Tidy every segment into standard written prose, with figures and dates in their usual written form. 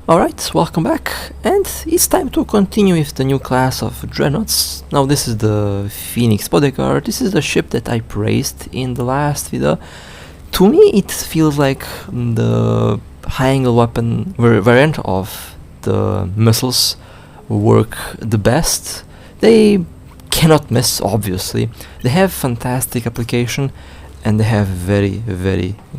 Alright, welcome back, and it's time to continue with the new class of Dreadnoughts. Now this is the Phoenix Bodyguard. This is the ship that I praised in the last video. To me it feels like the high angle weapon variant of the missiles work the best. They cannot miss, obviously. They have fantastic application and they have very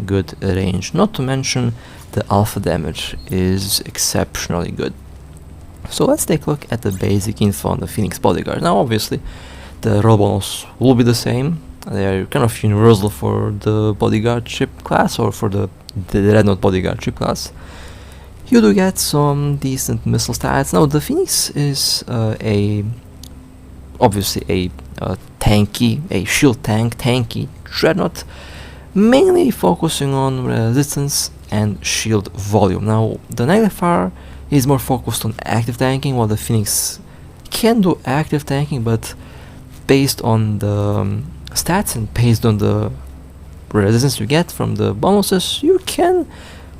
good range. Not to mention the alpha damage is exceptionally good. So let's take a look at the basic info on the Phoenix Bodyguard. Now obviously the roll bonus will be the same. They are kind of universal for the Bodyguard ship class or for the Dreadnought Bodyguard ship class. You do get some decent missile stats. Now the Phoenix is obviously a tanky, a shield tanky Dreadnought, mainly focusing on resistance and shield volume. Now the Neglifier is more focused on active tanking, while the Phoenix can do active tanking, but based on the stats and based on the resistance you get from the bonuses, you can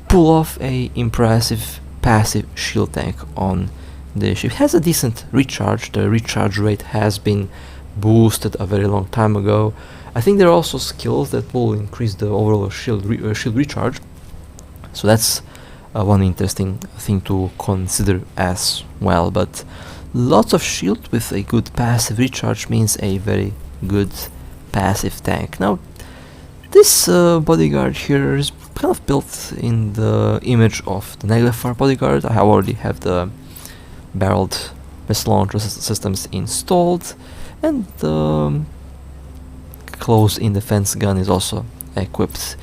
pull off a impressive passive shield tank on the ship. It has a decent recharge. The recharge rate has been boosted a very long time ago. I think there are also skills that will increase the overall shield recharge. So that's one interesting thing to consider as well. But lots of shield with a good passive recharge means a very good passive tank. Now this bodyguard here is kind of built in the image of the Neglifier bodyguard. I already have the barreled missile launcher systems installed, and the close-in defense gun is also equipped.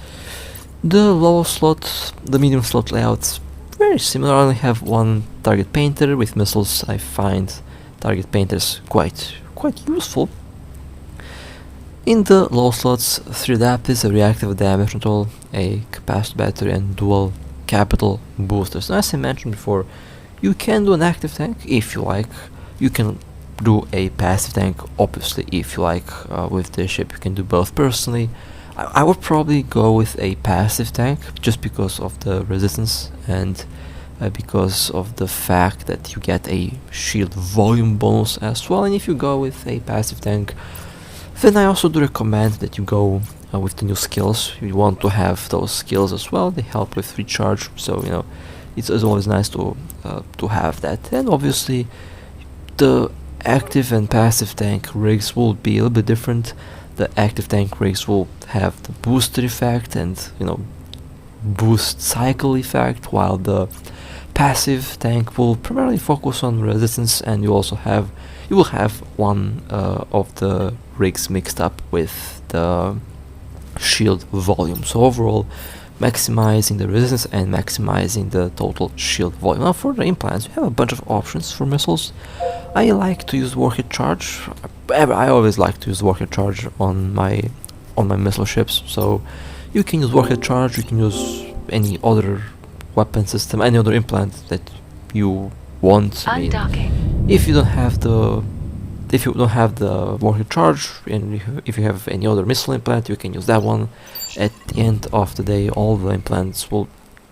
The low slot, the medium slot layout, very similar. I only have one target painter. With missiles I find target painters quite useful. In the low slots, 3 adaptives, a reactive damage control, a capacitor battery, and dual capital boosters. Now, as I mentioned before, you can do an active tank if you like. You can do a passive tank, obviously, if you like. With the ship you can do both. Personally, I would probably go with a passive tank just because of the resistance and because of the fact that you get a shield volume bonus as well. And if you go with a passive tank, then I also do recommend that you go with the new skills. You want to have those skills as well. They help with recharge, so you know it's always nice to have that. And obviously the active and passive tank rigs will be a little bit different. The active tank rigs will have the booster effect and boost cycle effect, while the passive tank will primarily focus on resistance, and you will have one of the rigs mixed up with the shield volume. So overall, maximizing the resistance and maximizing the total shield volume. Now for the implants, you have a bunch of options for missiles. I like to use warhead charge. I always like to use warhead charge on my missile ships. So you can use warhead charge. You can use any other weapon system, any other implant that you want. I mean, if you don't have the warhead charge, and if you have any other missile implant, you can use that one. At the end of the day, all the implants will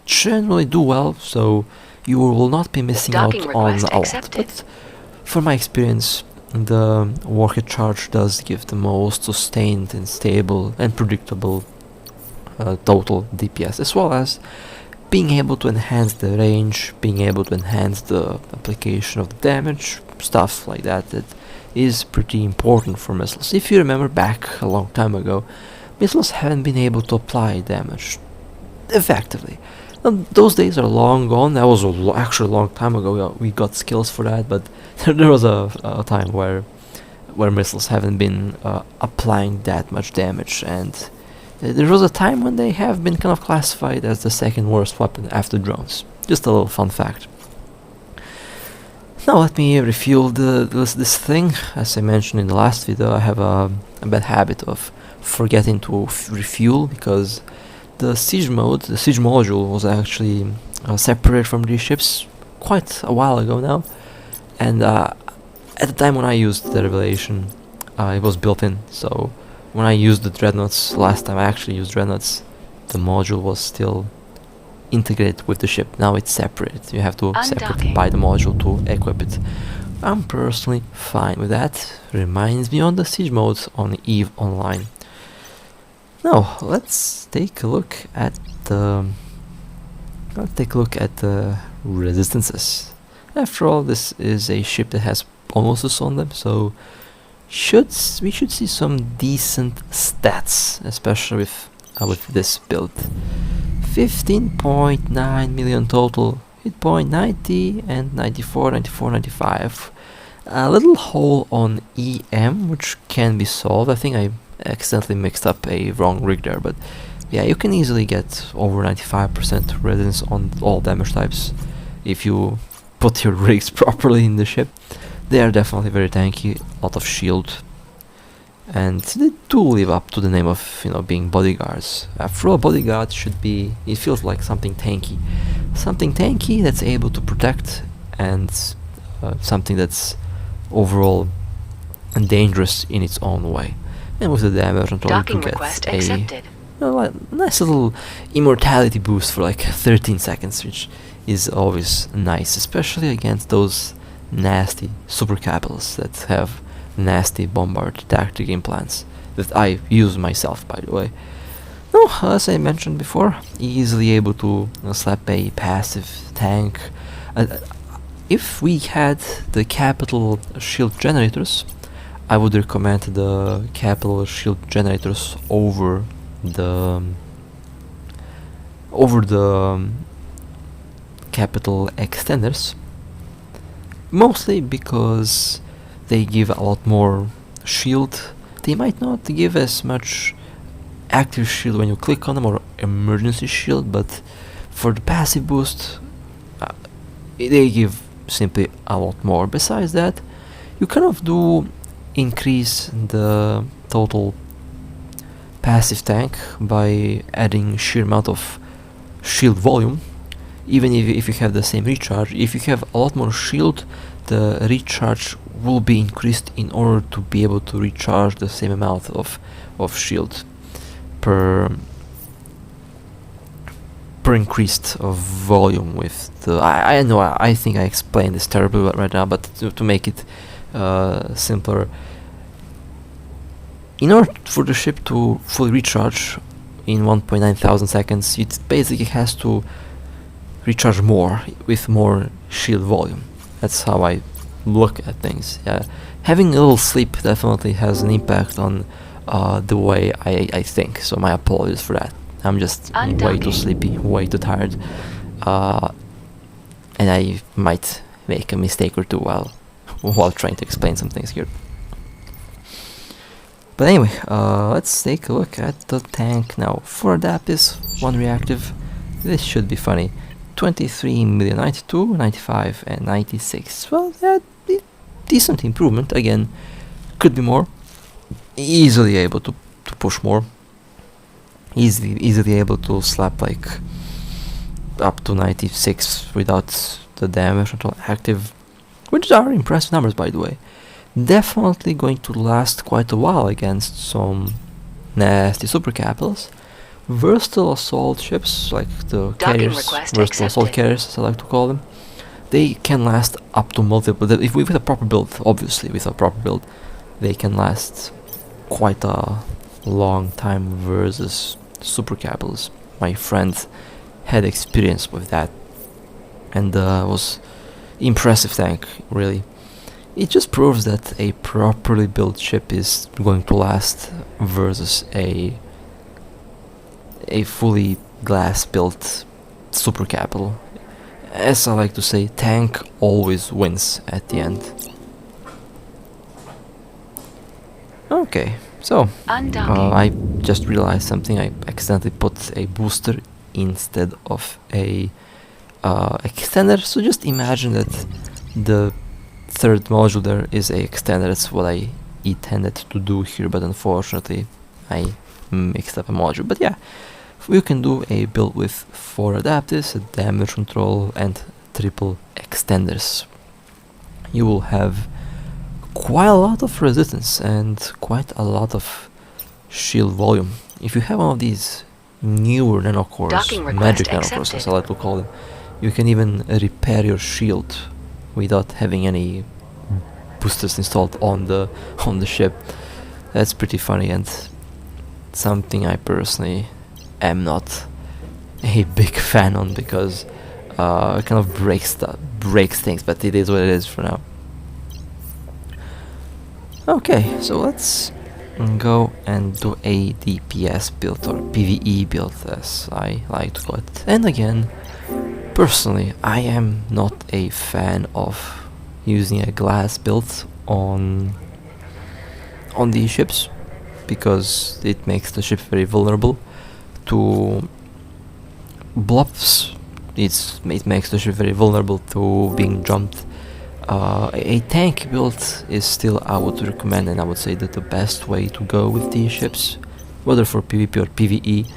generally do well, so you will not be missing out on a lot. But from my experience, the warhead charge does give the most sustained and stable and predictable total DPS, as well as being able to enhance the range, being able to enhance the application of the damage, stuff like that. That is pretty important for missiles. If you remember back a long time ago, missiles haven't been able to apply damage effectively. Now, those days are long gone. That was actually a long time ago. We got skills for that, but there was a time where missiles haven't been applying that much damage, and there was a time when they have been kind of classified as the second worst weapon after drones. Just a little fun fact. Now let me refuel this thing. As I mentioned in the last video, I have a bad habit of forgetting to refuel, because the siege module was actually separated from these ships quite a while ago now, and at the time when I used the Revelation, it was built in. So when I used the Dreadnoughts last time, I actually used Dreadnoughts, the module was still integrate with the ship. Now it's separate. You have to separate buy the module to equip it. I'm personally fine with that. Reminds me on the siege mode on EVE Online. Now let's take a look at the resistances. After all, this is a ship that has bonuses on them, so we should see some decent stats, especially with this build. 15.9 million total hit point, 90 and 94, 94, 95. A little hole on EM, which can be solved. I think I accidentally mixed up a wrong rig there, but yeah, you can easily get over 95% resistance on all damage types if you put your rigs properly in the ship. They are definitely very tanky, a lot of shield, and they do live up to the name of, you know, being bodyguards. After all, bodyguard should be, it feels like something tanky that's able to protect, and something that's overall dangerous in its own way. And with the damage control, you can get a nice little immortality boost for like 13 seconds, which is always nice, especially against those nasty super capitals that have nasty bombard tactic implants that I use myself, by the way. No, as I mentioned before, easily able to slap a passive tank. If we had the capital shield generators, I would recommend the capital shield generators over the capital extenders, mostly because they give a lot more shield. They might not give as much active shield when you click on them, or emergency shield, but for the passive boost they give simply a lot more. Besides that, you kind of do increase the total passive tank by adding sheer amount of shield volume. Even if you have the same recharge, if you have a lot more shield, the recharge will be increased in order to be able to recharge the same amount of shield per increased volume. With the I know I think I explained this terribly right now, but to make it simpler, in order for the ship to fully recharge in 1.9 thousand seconds, it basically has to recharge more with more shield volume. That's how I look at things. Having a little sleep definitely has an impact on the way I think, so my apologies for that. I'm just way too sleepy, way too tired, and I might make a mistake or two while trying to explain some things here. But anyway, let's take a look at the tank now. 4 adaptives, 1 reactive. This should be funny. 23 million, 92, 95 and 96. Well, yeah, decent improvement. Again, could be more. Easily able to push more. Easily able to slap like up to 96 without the damage control active, which are impressive numbers, by the way. Definitely going to last quite a while against some nasty super capitals. Versatile assault ships, like the carriers, versatile assault carriers as I like to call them, they can last up to multiple, if with a proper build, obviously with a proper build, they can last quite a long time versus super capitals. My friend had experience with that, and was impressive tank, really. It just proves that a properly built ship is going to last versus a fully glass built super capital. As I like to say, tank always wins at the end. Okay, so I just realized something. I accidentally put a booster instead of a extender, so just imagine that the third module there is a extender. That's what I intended to do here, but unfortunately I mixed up a module. But yeah, we can do a build with 4 adaptives, a damage control and triple extenders. You will have quite a lot of resistance and quite a lot of shield volume. If you have one of these, newer nanocores, Docking request magic nanocores, accepted. as I like to call them. You can even repair your shield without having any boosters installed on the ship. That's pretty funny and something I personally am not a big fan on, because it kind of breaks things, but it is what it is for now. Okay, so let's go and do a DPS build, or PvE build as I like to call it. And again, personally, I am not a fan of using a glass build on these ships, because it makes the ship very vulnerable to blobs. It makes the ship very vulnerable to being jumped. A tank build is still, I would recommend, and I would say that the best way to go with these ships, whether for PvP or PvE,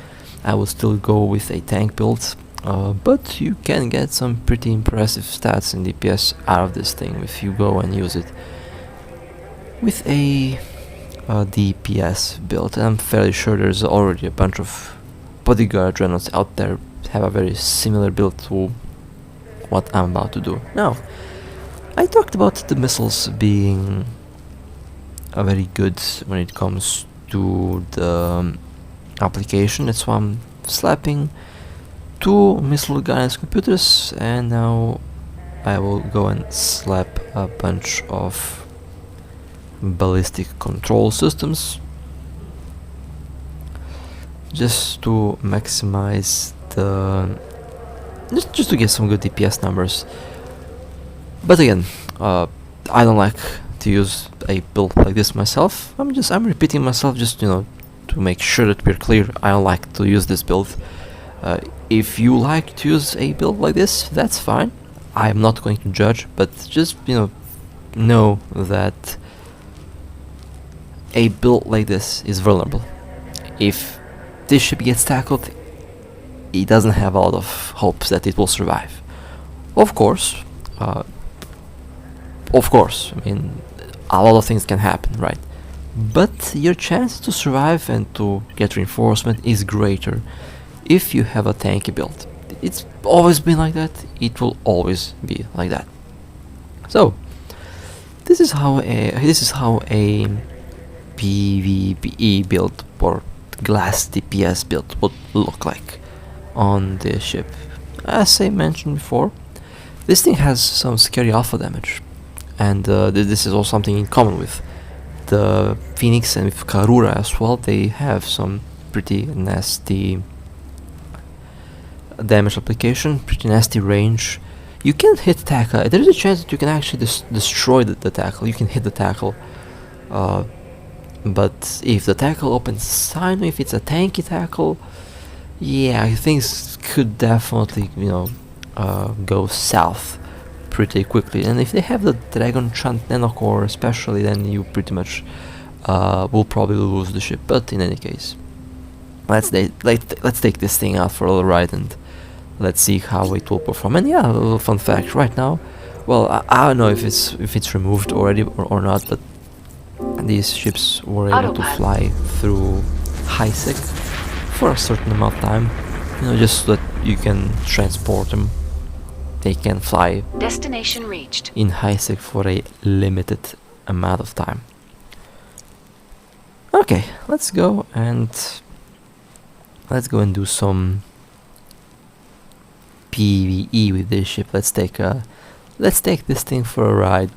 I would still go with a tank build. But you can get some pretty impressive stats in DPS out of this thing if you go and use it with a DPS build. And I'm fairly sure there's already a bunch of Bodyguard Dreadnoughts out there have a very similar build to what I'm about to do. Now, I talked about the missiles being very good when it comes to the application. That's why I'm slapping 2 missile guidance computers, and now I will go and slap a bunch of ballistic control systems just to maximize the just to get some good DPS numbers. But again, I don't like to use a build like this myself. I'm repeating myself just, you know, to make sure that we're clear. I don't like to use this build. If you like to use a build like this, that's fine. I'm not going to judge, but just, you know that a build like this is vulnerable. If this ship gets tackled, it doesn't have a lot of hopes that it will survive. Of course, I mean, a lot of things can happen, right? But your chance to survive and to get reinforcement is greater if you have a tanky build. It's always been like that, it will always be like that. So, this is how a PvE build or glass DPS build would look like on the ship. As I mentioned before, this thing has some scary alpha damage, and this is also something in common with the Phoenix and with Karura as well. They have some pretty nasty damage application, pretty nasty range. You can hit tackle. There is a chance that you can actually destroy the tackle. You can hit the tackle, but if the tackle opens sign, if it's a tanky tackle, yeah, things could definitely, you know, go south pretty quickly. And if they have the Dragon Chant Nanocore especially, then you pretty much will probably lose the ship. But in any case, let's take this thing out for a little ride and let's see how it will perform. And yeah, a little fun fact right now, well, I don't know if it's removed already or not, but these ships were able to fly through HiSec for a certain amount of time, you know, just so that you can transport them. They can fly Destination reached in HiSec for a limited amount of time. Okay, let's go and do some PvE with this ship. Let's take this thing for a ride,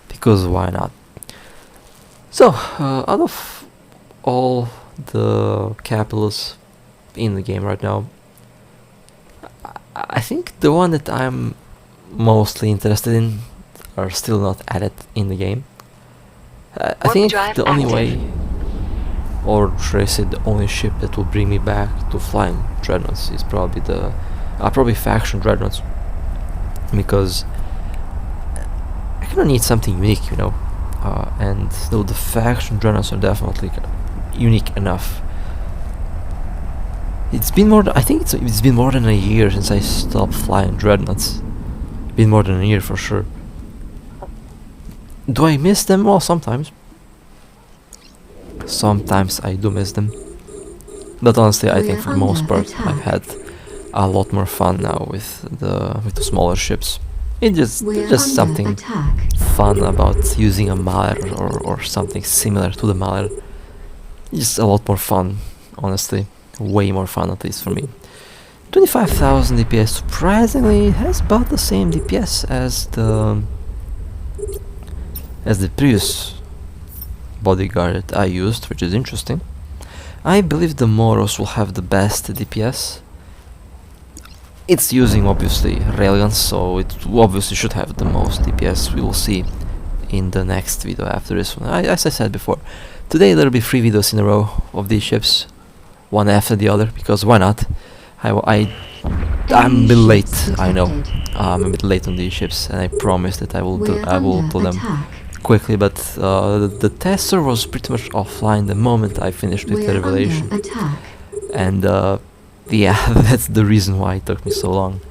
because why not? So, out of all the capitals in the game right now, I think the one that I'm mostly interested in are still not added in the game. I think the only way, or should I say the only ship that will bring me back to flying Dreadnoughts is probably probably faction Dreadnoughts, because I kind of need something unique, you know, and though the faction Dreadnoughts are definitely unique enough. It's been more than, I think it's been more than a year since I stopped flying Dreadnoughts. Been more than a year for sure. Do I miss them? Well, sometimes. Sometimes I do miss them. But honestly, I think for the most part, I've had a lot more fun now with the smaller ships. It's just something fun about using a Maler or something similar to the Maler. Just a lot more fun, honestly. Way more fun, at least for me. 25,000 DPS, surprisingly, has about the same DPS as the previous Bodyguard that I used, which is interesting. I believe the Moros will have the best DPS. It's using obviously railguns, so it obviously should have the most DPS. We will see in the next video after this one. As I said before, today there will be 3 videos in a row of these ships, one after the other, because why not? I'm a bit late, I know. I'm a bit late on these ships, and I promise that I will do them quickly, but the tester was pretty much offline the moment I finished with the revelation. And yeah, that's the reason why it took me so long.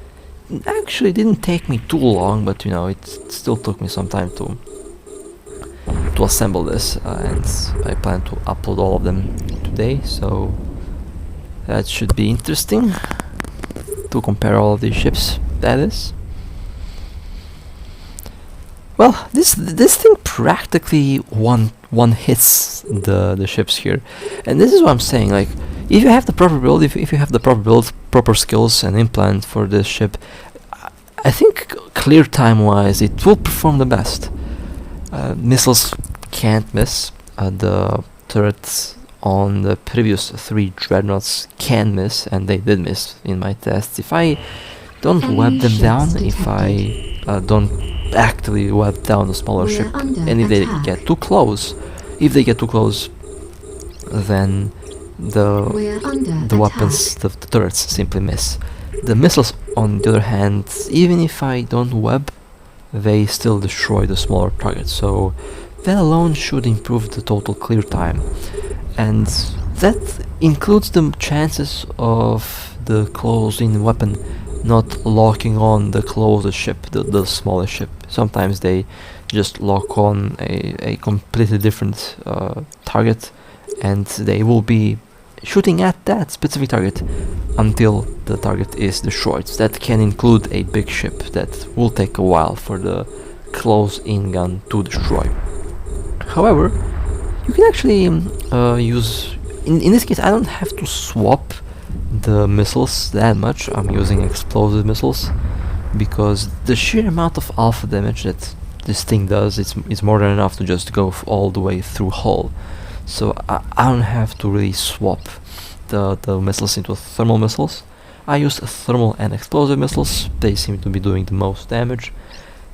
Actually, it didn't take me too long, but you know, it still took me some time to assemble this, and I plan to upload all of them today, so that should be interesting to compare all of these ships, that is. Well, this thing practically one hits the ships here, and this is what I'm saying. Like, if you have the proper build, if you have the proper build, proper skills and implant for this ship, I think clear time wise it will perform the best. Missiles can't miss. The turrets on the previous 3 Dreadnoughts can miss, and they did miss in my tests. If I don't web them down, if I don't actively web down the smaller ship, and if they get too close, then the weapons, the turrets simply miss. The missiles, on the other hand, even if I don't web, they still destroy the smaller targets, so that alone should improve the total clear time. And that includes the chances of the close-in weapon not locking on the closest ship, the smallest ship. Sometimes they just lock on a completely different target, and they will be shooting at that specific target until the target is destroyed. So that can include a big ship that will take a while for the close-in gun to destroy. However, you can actually use, in this case I don't have to swap the missiles that much. I'm using explosive missiles because the sheer amount of alpha damage that this thing does, it's more than enough to just go all the way through hull. So I don't have to really swap the missiles into thermal missiles. I use thermal and explosive missiles. They seem to be doing the most damage.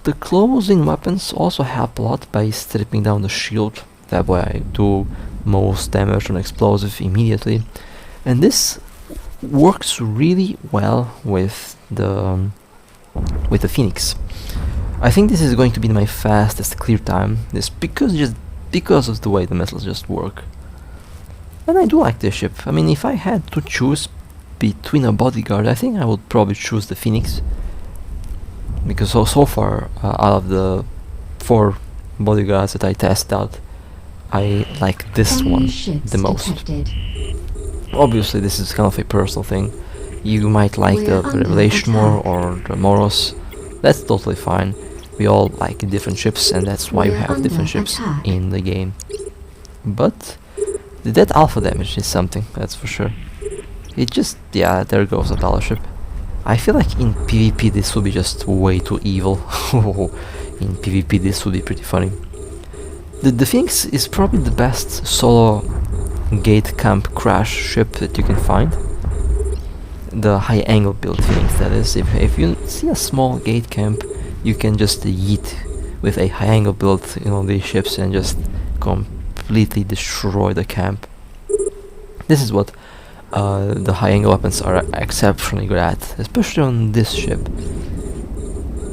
The closing weapons also help a lot by stripping down the shield. That way I do most damage on explosive immediately. And this works really well with the Phoenix. I think this is going to be my fastest clear time. This because of the way the missiles just work. And I do like this ship. I mean, if I had to choose between a Bodyguard, I think I would probably choose the Phoenix. Because so far, out of the 4 Bodyguards that I tested out, I like this one the most. Obviously, this is kind of a personal thing. You might like the Revelation more or the Moros. That's totally fine. We all like different ships, and that's why you have different ships in the game. But that alpha damage is something, that's for sure. It just, yeah, there goes a battleship. I feel like in PvP this would be just way too evil. In PvP this would be pretty funny. The Phoenix is probably the best solo gate camp crash ship that you can find. The high angle build Phoenix, that is. If you see a small gate camp, you can just yeet with a high angle build, you know, these ships and just completely destroy the camp. This is what the high angle weapons are exceptionally good at, especially on this ship.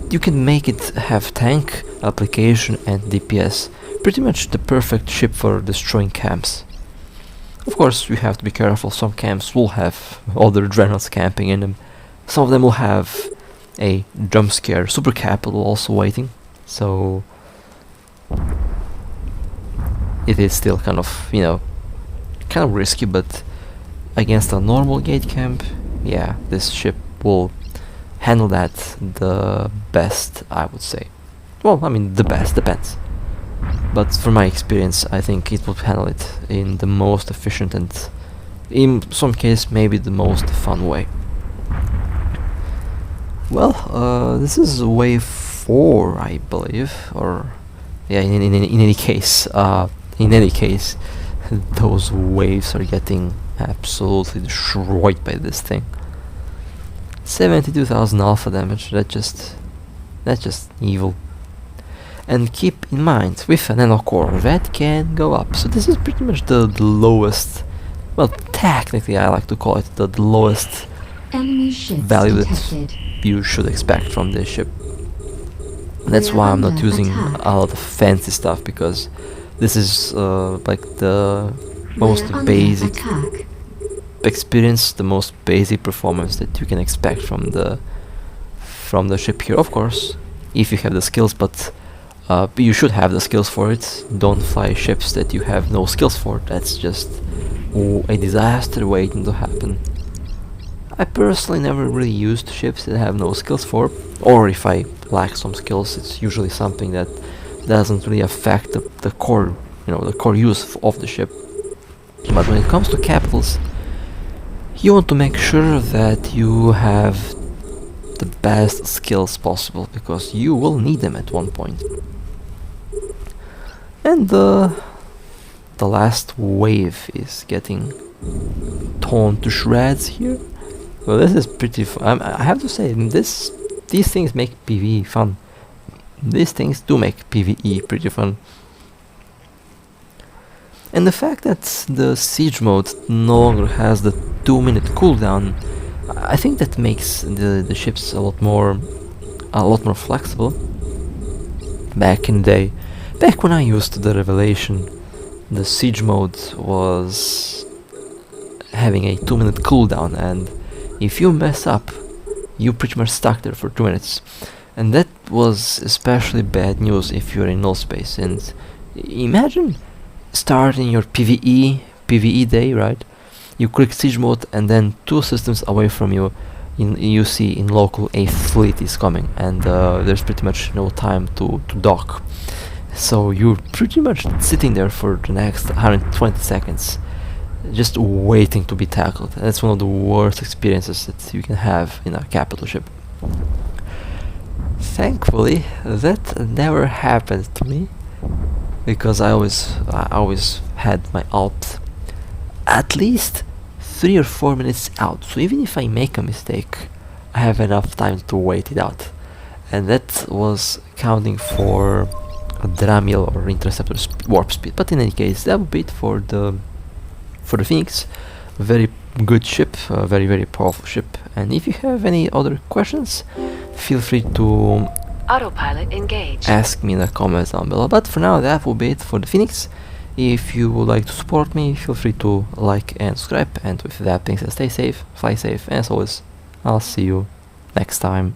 You can make it have tank, application and DPS. Pretty much the perfect ship for destroying camps. Of course, you have to be careful. Some camps will have other Dreadnoughts camping in them. Some of them will have a jump scare super capital also waiting. So it is still kind of, you know, kind of risky, but against a normal gate camp, yeah, this ship will handle that the best, I would say. Well, I mean, the best, depends. But from my experience, I think it will handle it in the most efficient and, in some case, maybe the most fun way. Well, this is wave 4, I believe, or yeah. In any case, those waves are getting absolutely destroyed by this thing. 72,000 alpha damage. That's just evil. And keep in mind, with a nano core, that can go up. So this is pretty much the lowest. Well, technically, I like to call it the lowest value that you should expect from this ship. That's why I'm not using a lot of fancy stuff, because this is like the most basic experience, the most basic performance that you can expect from the ship here. Of course, if you have the skills, but you should have the skills for it. Don't fly ships that you have no skills for. That's just a disaster waiting to happen. I personally never really used ships that I have no skills for, or if I lack some skills, it's usually something that doesn't really affect the core, the core use of the ship. But when it comes to capitals, you want to make sure that you have the best skills possible, because you will need them at one point. And the last wave is getting torn to shreds here. Well, this is pretty fun. I have to say, these things make PvE fun. These things do make PvE pretty fun. And the fact that the siege mode no longer has the 2-minute cooldown, I think that makes the ships a lot more flexible. Back in the day, back when I used the Revelation, the siege mode was having a 2-minute cooldown, and if you mess up, you pretty much stuck there for 2 minutes. And that was especially bad news if you're in null space. And imagine starting your PvE day, right? You click siege mode, and then 2 systems away from you, you see in local a fleet is coming, and there's pretty much no time to dock. So you're pretty much sitting there for the next 120 seconds, just waiting to be tackled. That's one of the worst experiences that you can have in a capital ship. Thankfully, that never happened to me, because I always had my ult at least 3 or 4 minutes out. So even if I make a mistake, I have enough time to wait it out. And that was counting for a Dramiel or interceptor warp speed. But in any case, that would be it for the Phoenix. Very good ship, very powerful ship. And if you have any other questions, feel free to autopilot engaged. Ask me in the comments down below. But for now, that will be it for the Phoenix. If you would like to support me, feel free to like and subscribe. And with that being said, stay safe, fly safe, and as always, I'll see you next time.